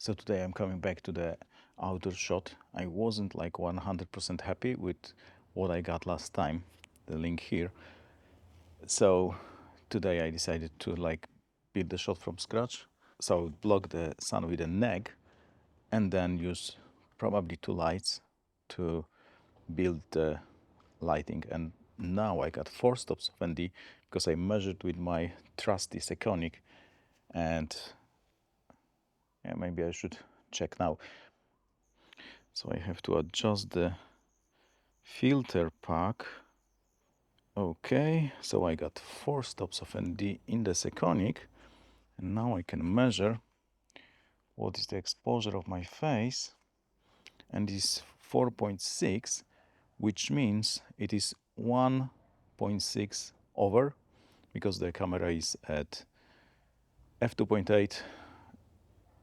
So today I'm coming back to the outdoor shot. I wasn't like 100% happy with what I got last time, the link here. So today I decided to like build the shot from scratch. So I would block the sun with a neck and then use probably two lights to build the lighting. And now I got 4 stops of ND because I measured with my trusty Sekonic, and yeah, maybe I should check now. So I have to adjust the filter pack. Okay, so I got 4 stops of ND in the Sekonic, and now I can measure what is the exposure of my face, and it's 4.6, which means it is 1.6 over, because the camera is at f2.8,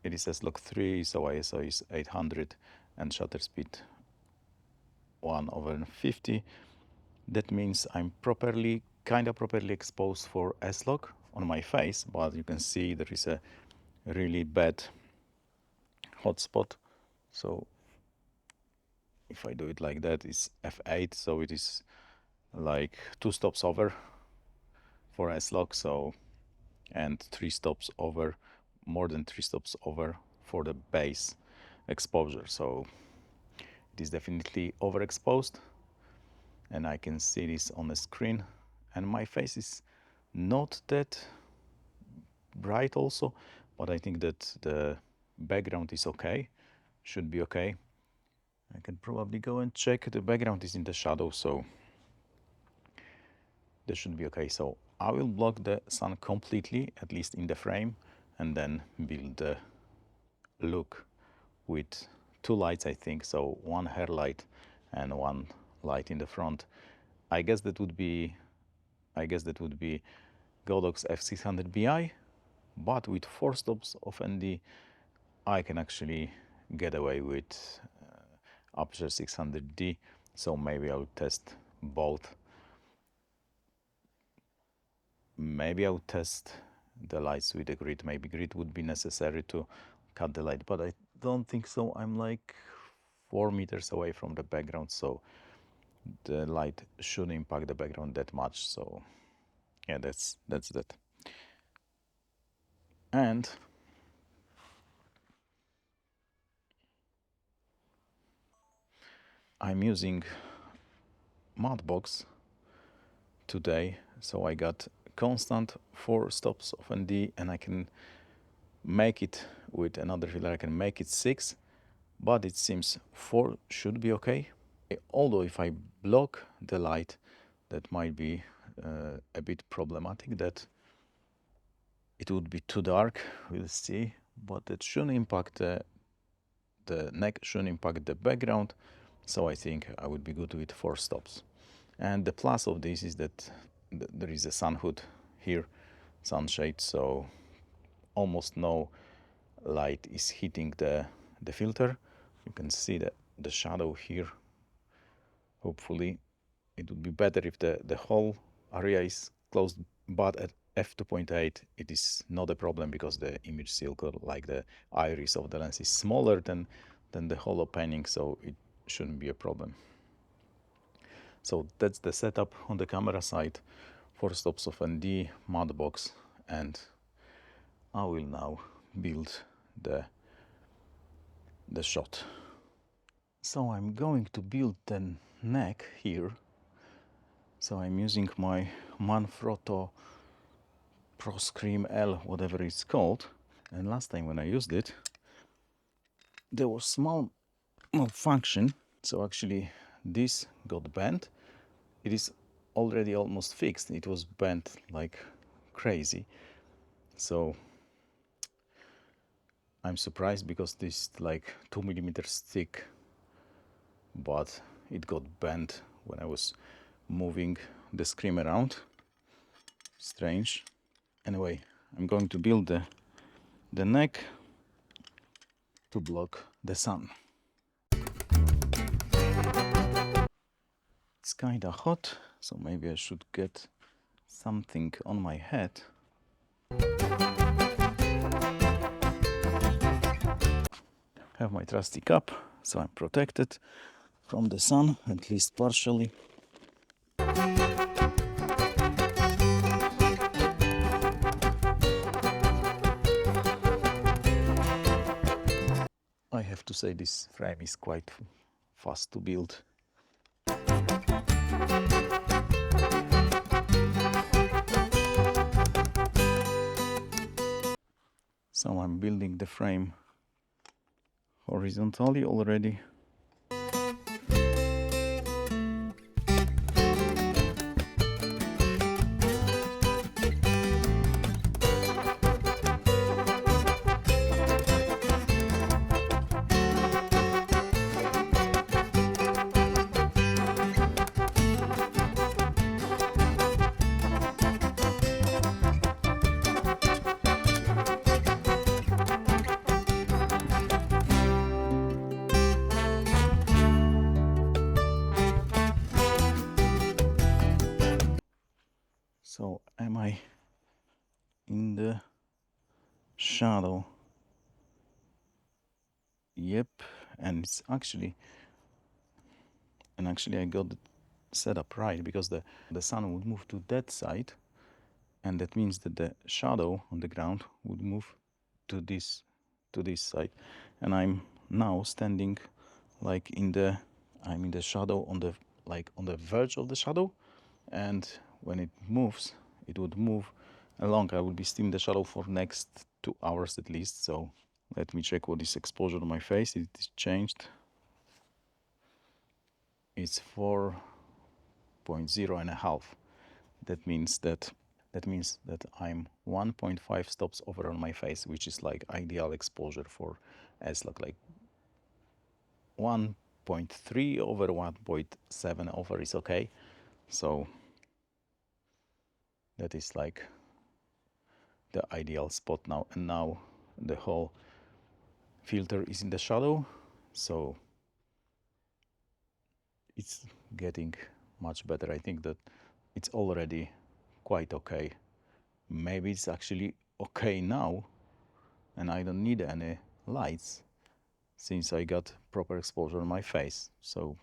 it is S-Log 3, so ISO is 800 and shutter speed 1/50. That means I'm kinda properly exposed for S-Log on my face, but you can see there is a really bad hotspot. So if I do it like that, it's f8, so it is like 2 stops over for S-Log, so, and 3 stops over, more than 3 stops over for the base exposure. So it is definitely overexposed, and I can see this on the screen. And my face is not that bright also, but I think that the background is okay, should be okay. I can probably go and check. The background is in the shadow, so that should be okay. So I will block the sun completely, at least in the frame, and then build the look with 2 lights, I think. So 1 hair light and 1 light in the front. I guess that would be Godox F600Bi, but with 4 stops of ND, I can actually get away with Aputure 600D. So maybe I'll test both. Maybe I'll test the lights with the grid. Maybe grid would be necessary to cut the light, but I don't think so. I'm like 4 meters away from the background, so the light shouldn't impact the background that much. So yeah, that's that. And I'm using Mudbox today, so I got constant 4 stops of ND, and I can make it with another filter. I can make it 6, but it seems 4 should be okay. Although if I block the light, that might be a bit problematic, that it would be too dark, we'll see, but it shouldn't impact the neck, shouldn't impact the background, so I think I would be good with 4 stops. And the plus of this is that there is a sun hood here, sunshade, so almost no light is hitting the filter. You can see the shadow here. Hopefully it would be better if the whole area is closed, but at f2.8 it is not a problem, because the image circle, like the iris of the lens, is smaller than the whole opening, so it shouldn't be a problem. So that's the setup on the camera side. 4 stops of ND, Mudbox, and I will now build the shot. So I'm going to build the neck here. So I'm using my Manfrotto Pro Scrim L, whatever it's called. And last time when I used it, there was small malfunction. So actually this got bent. It is already almost fixed. It was bent like crazy. So I'm surprised, because this is like 2 millimeters thick, but it got bent when I was moving the Scrim around. Strange. Anyway, I'm going to build the neck to block the sun. It's kinda hot, so maybe I should get something on my head. have my trusty cap, so I'm protected from the sun, at least partially. I have to say this frame is quite fast to build. So I'm building the frame horizontally already. So am I in the shadow? Yep, and it's actually I got it set up right, because the sun would move to that side, and that means that the shadow on the ground would move to this side, and I'm now standing like I'm in the shadow on the on the verge of the shadow, and when it moves, it would move along. I will be still in the shadow for next 2 hours at least. So let me check what is exposure on my face. It is changed. It's 4.0.5. That means that I'm 1.5 stops over on my face, which is like ideal exposure for S-Log, like 1.3 over 1.7 over is okay. So that is like the ideal spot now. And now the whole filter is in the shadow, so it's getting much better. I think that it's already quite okay. Maybe it's actually okay now, and I don't need any lights since I got proper exposure on my face. So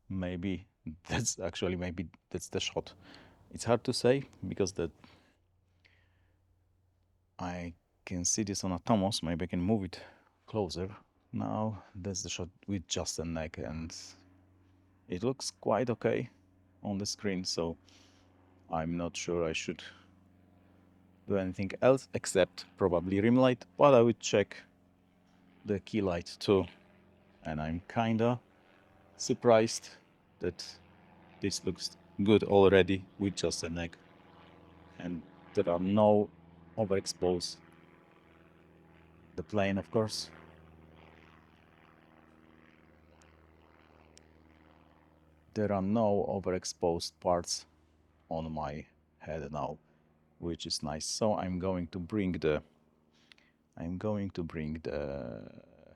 maybe that's the shot. It's hard to say because I can see this on a Tomos. Maybe I can move it closer. Now that's the shot with just a neck, and it looks quite okay on the screen, so I'm not sure I should do anything else except probably rim light, but I would check the key light too. And I'm kinda surprised that this looks good already with just a neck, and there are no overexposed, the plane of course. There are no overexposed parts on my head now, which is nice. So I'm going to bring the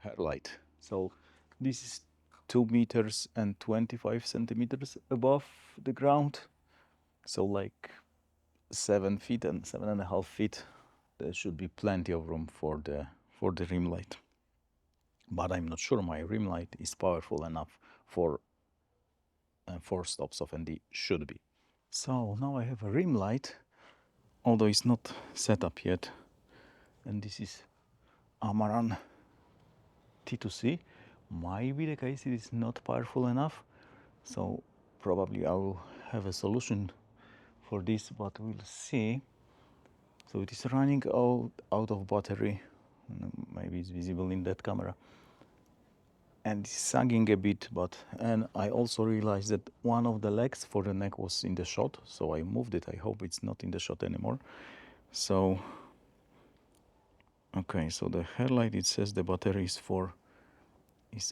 hair light. So this is 2 meters and 25 centimeters above the ground, so like 7 feet and 7.5 feet. There should be plenty of room for the rim light, but I'm not sure my rim light is powerful enough for 4 stops of ND. Should be. So now I have a rim light, although it's not set up yet, and this is Amaran T2C. Might be the case it is not powerful enough, so probably I will have a solution for this, but we'll see. So it is running out of battery. Maybe it's visible in that camera, and it's sagging a bit, and I also realized that one of the legs for the neck was in the shot, so I moved it. I hope it's not in the shot anymore. So okay, so the headlight, it says the battery is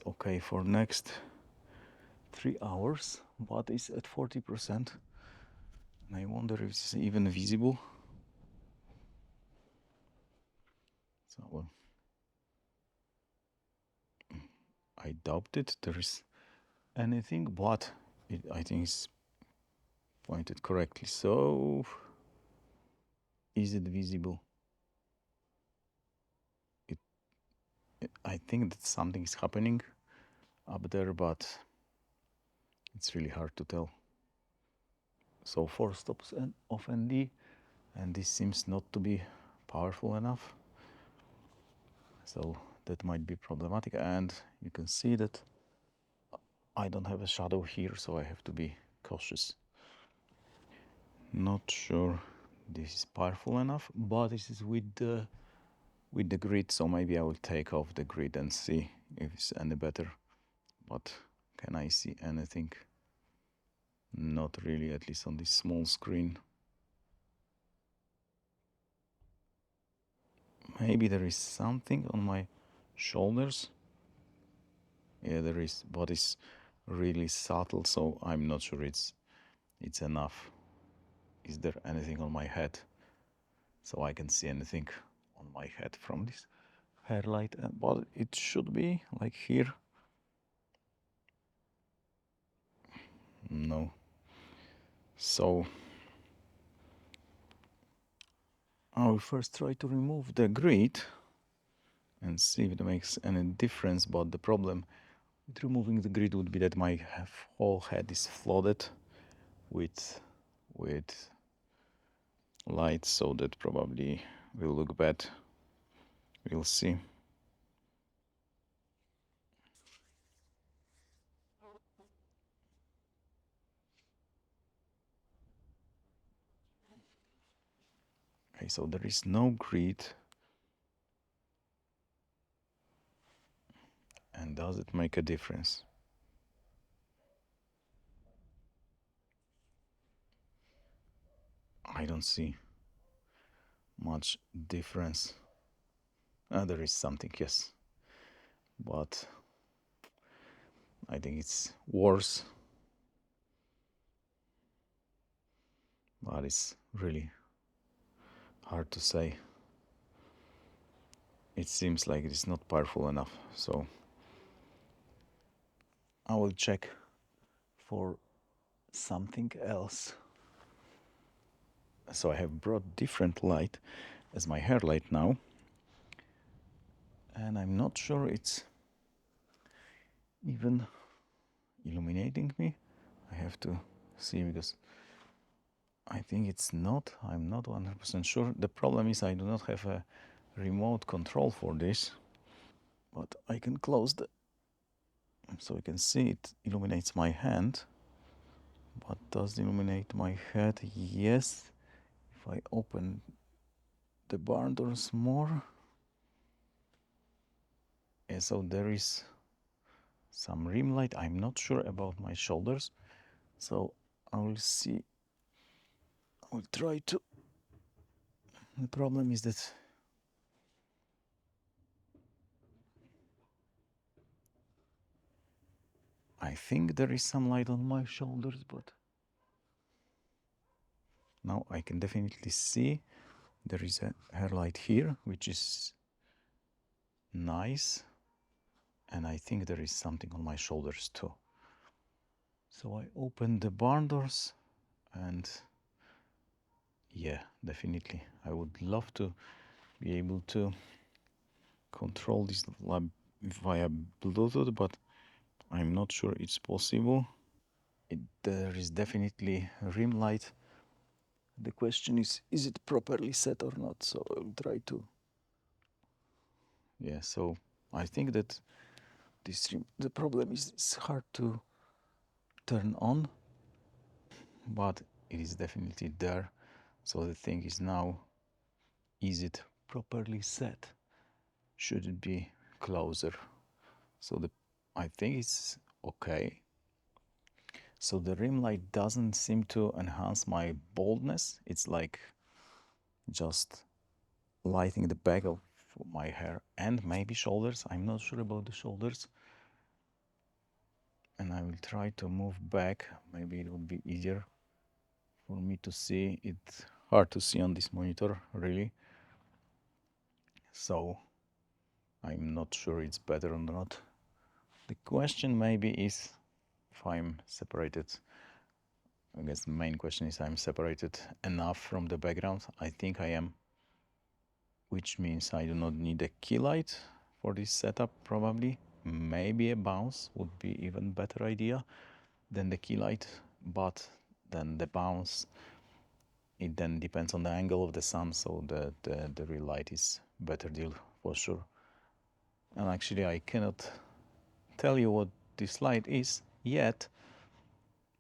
okay for next 3 hours, but it's at 40%, and I wonder if it's even visible. So I doubt it there is anything, but I think it's pointed correctly. So is it visible? I think that something is happening up there, but it's really hard to tell. So 4 stops of ND, and this seems not to be powerful enough. So that might be problematic, and you can see that I don't have a shadow here, so I have to be cautious. Not sure this is powerful enough, but this is with the grid, so maybe I will take off the grid and see if it's any better. But can I see anything? Not really, at least on this small screen. Maybe there is something on my shoulders. Yeah, there is, but it's really subtle, so I'm not sure it's enough. Is there anything on my head so I can see anything on my head from this hairlight? But it should be like here. No. So I will first try to remove the grid and see if it makes any difference. But the problem with removing the grid would be that my whole head is flooded with light, so that probably will look bad. We'll see. Okay, so there is no grid. And does it make a difference? I don't see much difference. There is something, yes. But I think it's worse. But it's really hard to say. It seems like it's not powerful enough. So I will check for something else. So I have brought different light as my hair light now. And I'm not sure it's even illuminating me. I have to see, because I think it's not. I'm not 100% sure. The problem is I do not have a remote control for this, but I can close the, so you can see it illuminates my hand. But does it illuminate my head? Yes. If I open the barn doors more, yeah, so there is some rim light. I'm not sure about my shoulders, so I will see. I will try to. The problem is that I think there is some light on my shoulders, but now I can definitely see there is a hair light here, which is nice. And I think there is something on my shoulders too. So I open the barn doors, and yeah, definitely. I would love to be able to control this lab via Bluetooth, but I'm not sure it's possible. There is definitely rim light. The question is it properly set or not? So I'll try to. Yeah, so I think that the problem is it's hard to turn on, but it is definitely there. So the thing is now, is it properly set? Should it be closer? So I think it's okay. So the rim light doesn't seem to enhance my baldness. It's like just lighting the back of my hair and maybe shoulders. I'm not sure about the shoulders. And I will try to move back. Maybe it would be easier for me to see. It's hard to see on this monitor, really. So I'm not sure it's better or not. The question maybe is if I'm separated. I guess the main question is I'm separated enough from the background. I think I am, which means I do not need a key light for this setup probably. Maybe a bounce would be even better idea than the key light, but then the bounce, it then depends on the angle of the sun, so the real light is better deal for sure. And actually I cannot tell you what this light is yet,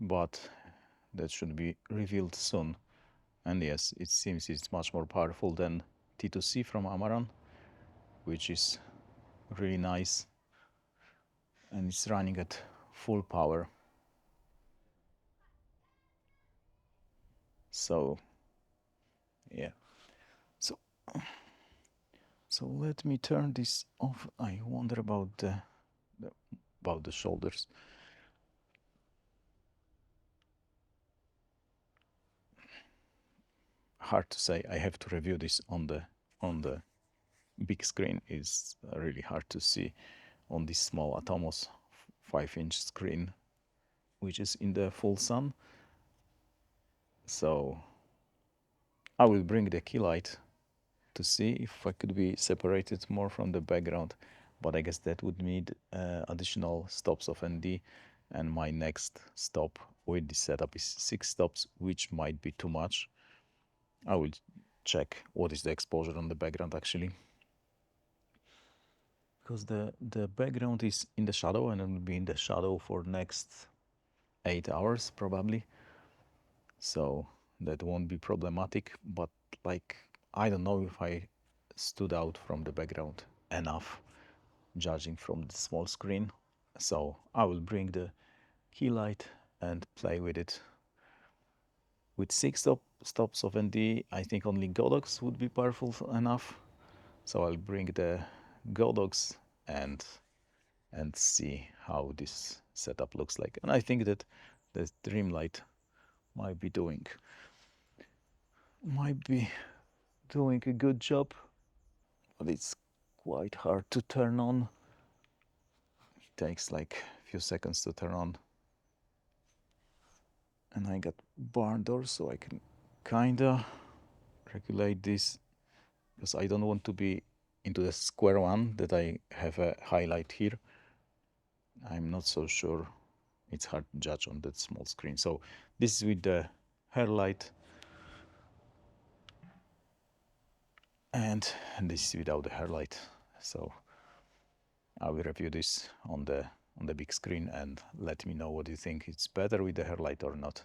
but that should be revealed soon. And yes, it seems it's much more powerful than T2C from Amaran, which is really nice, and it's running at full power. So yeah, so let me turn this off. I wonder about the shoulders. Hard to say. I have to review this on the big screen. Is really hard to see on this small Atomos 5-inch screen, which is in the full sun. So I will bring the key light to see if I could be separated more from the background, but I guess that would need additional stops of ND, and my next stop with this setup is 6 stops, which might be too much. I will check what is the exposure on the background actually, because the background is in the shadow, and it will be in the shadow for next 8 hours probably, so that won't be problematic. But like, I don't know if I stood out from the background enough, judging from the small screen. So I will bring the key light and play with it. With 6 stops of ND, I think only Godox would be powerful enough. So I'll bring the Godox and see how this setup looks like. And I think that the Dreamlight might be doing a good job, but it's quite hard to turn on. It takes like a few seconds to turn on. And I got barn doors, so I can kinda regulate this, because I don't want to be into the square one that I have a highlight here. I'm not so sure. It's hard to judge on that small screen. So this is with the hairlight, and this is without the hairlight. So I will review this on the big screen, and let me know what you think. It's better with the hairlight or not.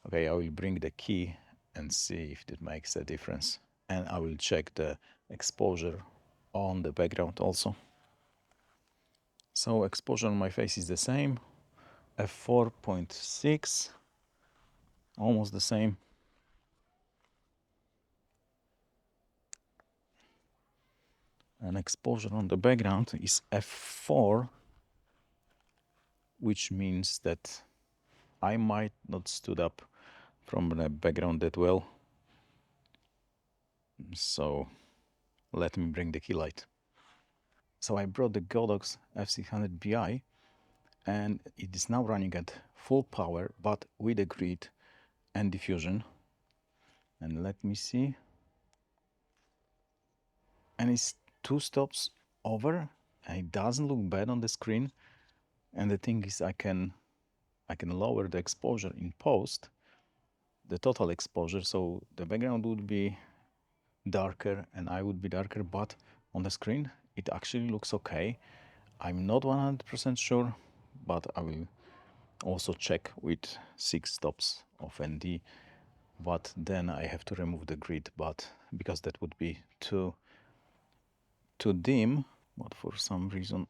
Okay, I will bring the key and see if it makes a difference. And I will check the exposure on the background also. So exposure on my face is the same, f4.6, almost the same. And exposure on the background is f4, which means that I might not stood up from the background that well. So let me bring the key light. So I brought the Godox F600Bi, and it is now running at full power, but with a grid and diffusion. And let me see. And it's 2 stops over, and it doesn't look bad on the screen. And the thing is, I can lower the exposure in post, the total exposure, so the background would be darker and I would be darker, but on the screen it actually looks okay. I'm not 100% sure, but I will also check with 6 stops of ND. But then I have to remove the grid, but because that would be too dim. But for some reason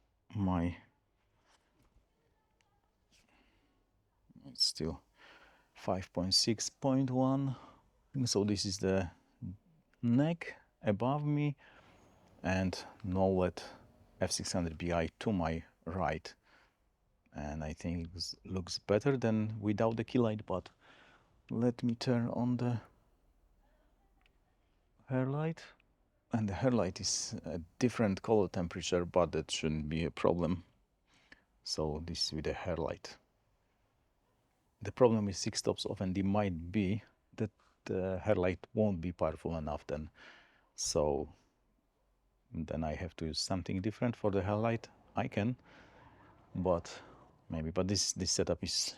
it's still 5.6.1. So this is the neck above me, and Nollet F600Bi to my right. And I think it looks better than without the key light, but let me turn on the hairlight. And the hairlight is a different color temperature, but that shouldn't be a problem. So this is with the hairlight. The problem with 6 stops of ND might be that the hairlight won't be powerful enough then. So then I have to use something different for the headlight. I can, but maybe. But this setup is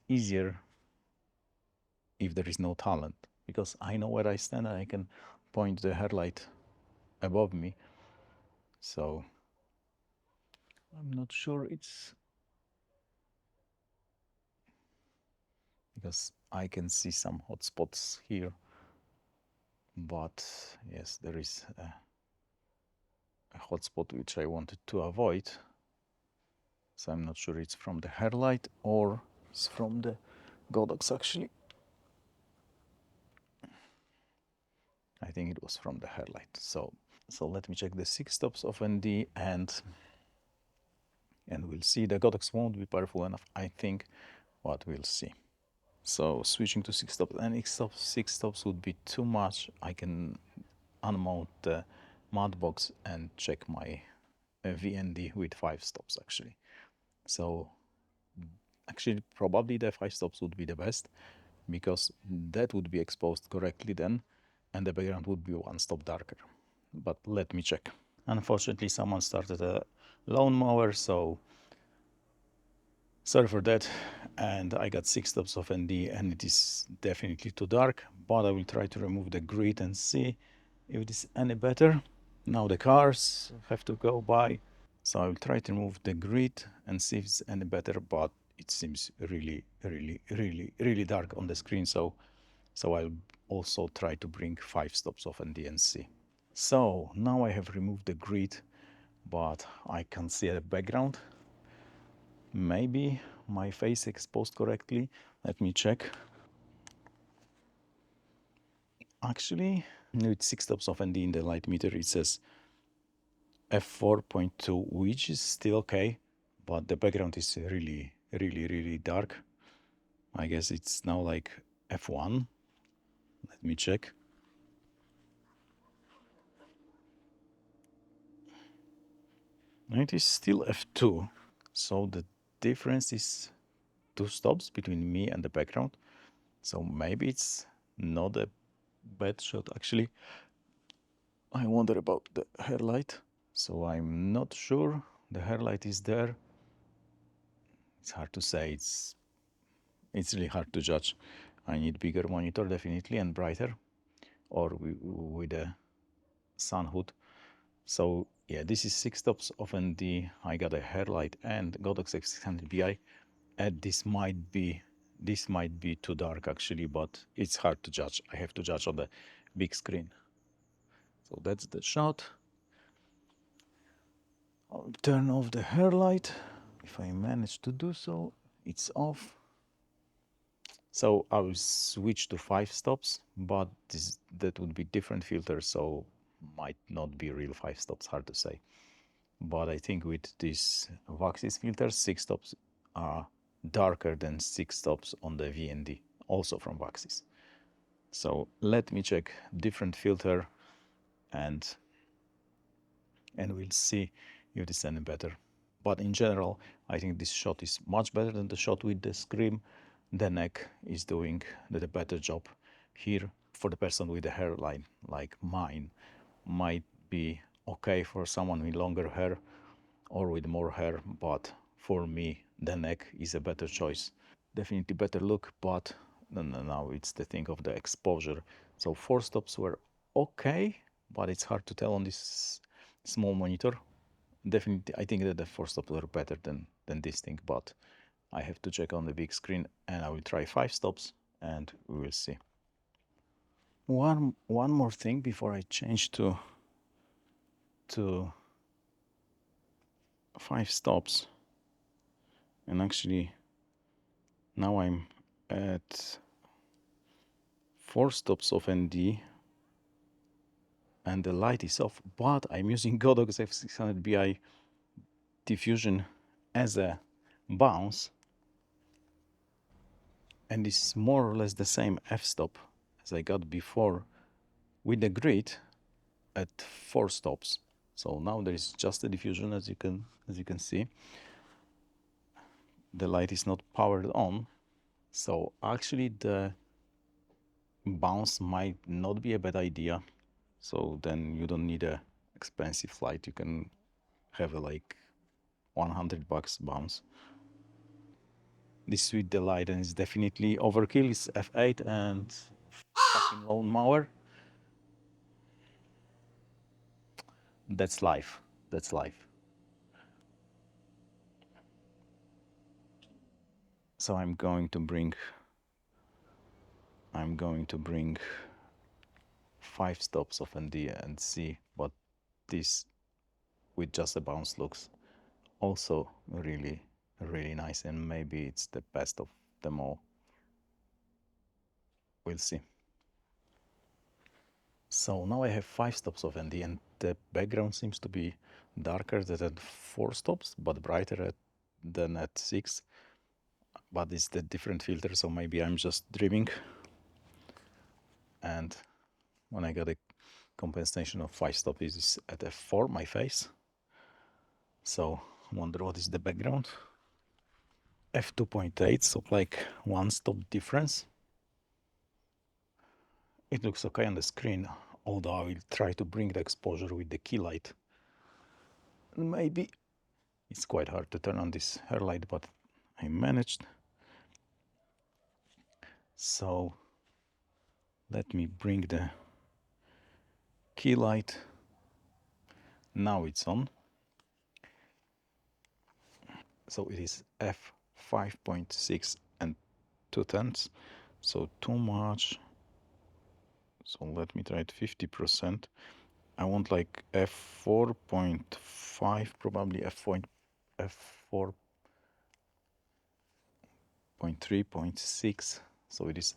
easier if there is no talent, because I know where I stand and I can point the headlight above me. So I'm not sure it's because I can see some hot spots here, but yes, there is a hot spot which I wanted to avoid. So I'm not sure it's from the headlight or it's from the Godox actually. I think it was from the headlight. So let me check the 6 stops of ND and we'll see. The Godox won't be powerful enough, I think, but we'll see. So switching to 6 stops, and 6 stops would be too much. I can unmount the mud box and check my VND with 5 stops actually. So actually probably the 5 stops would be the best, because that would be exposed correctly then, and the background would be 1 stop darker. But let me check. Unfortunately, someone started a lawnmower, so sorry for that. And I got 6 stops of ND, and it is definitely too dark, but I will try to remove the grid and see if it is any better. Now the cars have to go by, so I will try to remove the grid and see if it's any better, but it seems really dark on the screen, so I'll also try to bring 5 stops of ND and see. So now I have removed the grid, but I can see the background. Maybe my face exposed correctly. Let me check. Actually, with 6 stops of ND in the light meter, it says f4.2, which is still okay, but the background is really dark. I guess it's now like f1. Let me check. It is still f2, so the difference is 2 stops between me and the background. So maybe it's not a bad shot actually. I wonder about the hairlight. So I'm not sure. The hairlight is there. It's hard to say. It's really hard to judge. I need bigger monitor definitely and brighter, or with a sun hood. So yeah, this is 6 stops of ND. I got a hairlight and Godox F600Bi, and this might be too dark actually, but it's hard to judge. I have to judge on the big screen. So that's the shot. I'll turn off the hairlight if I manage to do so. It's off. So I will switch to 5 stops, but that would be different filter, so might not be real 5 stops, hard to say. But I think with this Vaxis filter, 6 stops are darker than 6 stops on the VND, also from Vaxis. So let me check different filter and we'll see if it's any better. But in general, I think this shot is much better than the shot with the Scrim. The neck is doing the better job here. For the person with a hairline like mine, might be okay for someone with longer hair or with more hair, but for me, the neck is a better choice. Definitely better look, but now it's the thing of the exposure. So 4 stops were okay, but it's hard to tell on this small monitor. Definitely, I think that the 4 stops were better than this thing, but I have to check on the big screen, and I will try 5 stops and we will see. One more thing before I change to 5 stops, and actually now I'm at 4 stops of ND and the light is off, but I'm using Godox F600Bi diffusion as a bounce, and it's more or less the same f-stop as I got before with the grid at 4 stops. So now there is just a diffusion, as you can see. The light is not powered on, so actually the bounce might not be a bad idea. So then you don't need a expensive light. You can have a like $100 bounce. This with the light and it's definitely overkill. It's f8 and fucking lawn mower. That's life. That's life. So I'm going to bring 5 stops of ND and see what this with just a bounce looks. Also really nice, and maybe it's the best of them all. We'll see. So now I have 5 stops of ND and the background seems to be darker than at 4 stops but brighter than at 6. But it's the different filter, so maybe I'm just dreaming. And when I got a compensation of 5 stops, is at f4 my face. So wonder what is the background. f2.8, so like 1 stop difference. It looks okay on the screen, although I will try to bring the exposure with the key light. Maybe it's quite hard to turn on this hairlight, but I managed. So let me bring the key light. Now it's on. So it is f5.6 and 2/10, so too much. So let me try it 50%. I want like f4.5, probably f4.3.6. So it is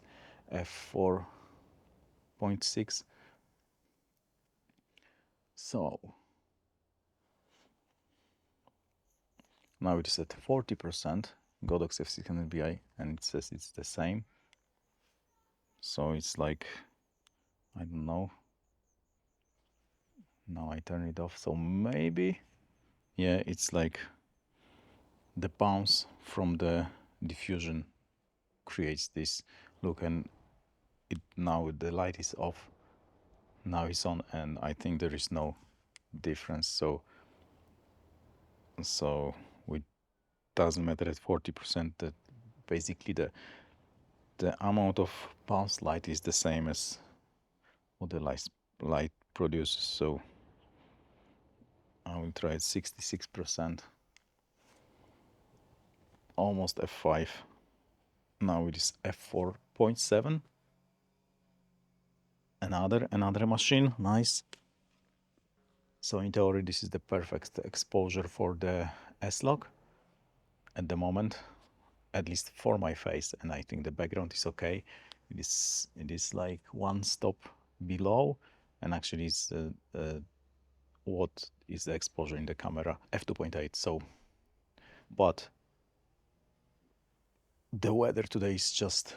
f4.6. So now it is at 40%, Godox F600Bi, and it says it's the same. So it's like, I don't know. Now I turn it off, so maybe, yeah, it's like the bounce from the diffusion creates this look, and it now the light is off, now it's on, and I think there is no difference. So it doesn't matter at 40%, that basically the amount of bounce light is the same as what the light produces. So I will try at 66%, almost f5. Now it is f4.7. Another machine, nice. So in theory this is the perfect exposure for the S-Log at the moment, at least for my face, and I think the background is okay. It is like 1 stop below, and actually it's what is the exposure in the camera, f2.8. So, but the weather today is just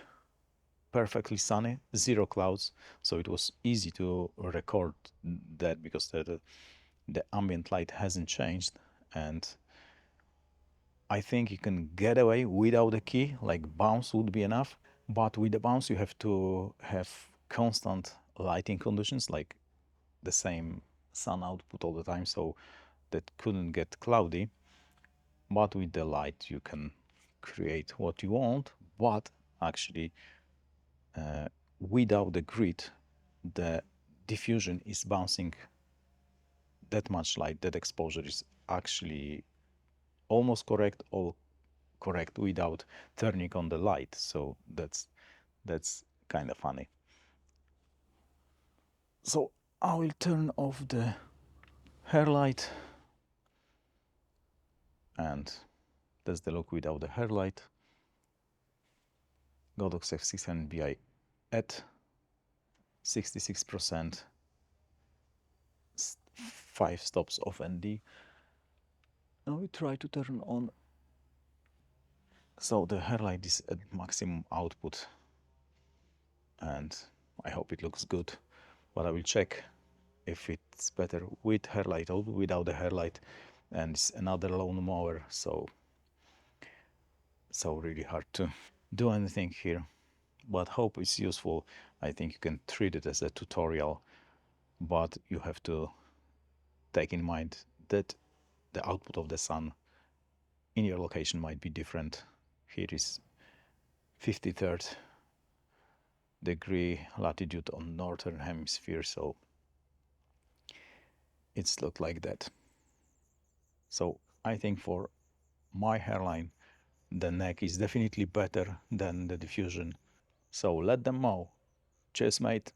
perfectly sunny, 0 clouds, so it was easy to record that because the ambient light hasn't changed, and I think you can get away without the key, like bounce would be enough, but with the bounce you have to have constant lighting conditions, like the same sun output all the time, so that couldn't get cloudy. But with the light you can create what you want, but actually without the grid the diffusion is bouncing that much light, that exposure is actually almost correct, all correct without turning on the light. So that's kind of funny. So I will turn off the hair light, and that's the look without the hair light. Godox F600Bi at 66%, 5 stops of ND. Now we try to turn on. So the hair light is at maximum output, and I hope it looks good, but I will check if it's better with hair light or without the hair light. And it's another lawn mower, so really hard to do anything here, but hope it's useful. I think you can treat it as a tutorial but you have to take in mind that the output of the sun in your location might be different. Here is 53rd degree latitude on northern hemisphere, so it's looked like that. So I think for my hairline, the neck is definitely better than the diffusion. So let them know. Cheers, mate.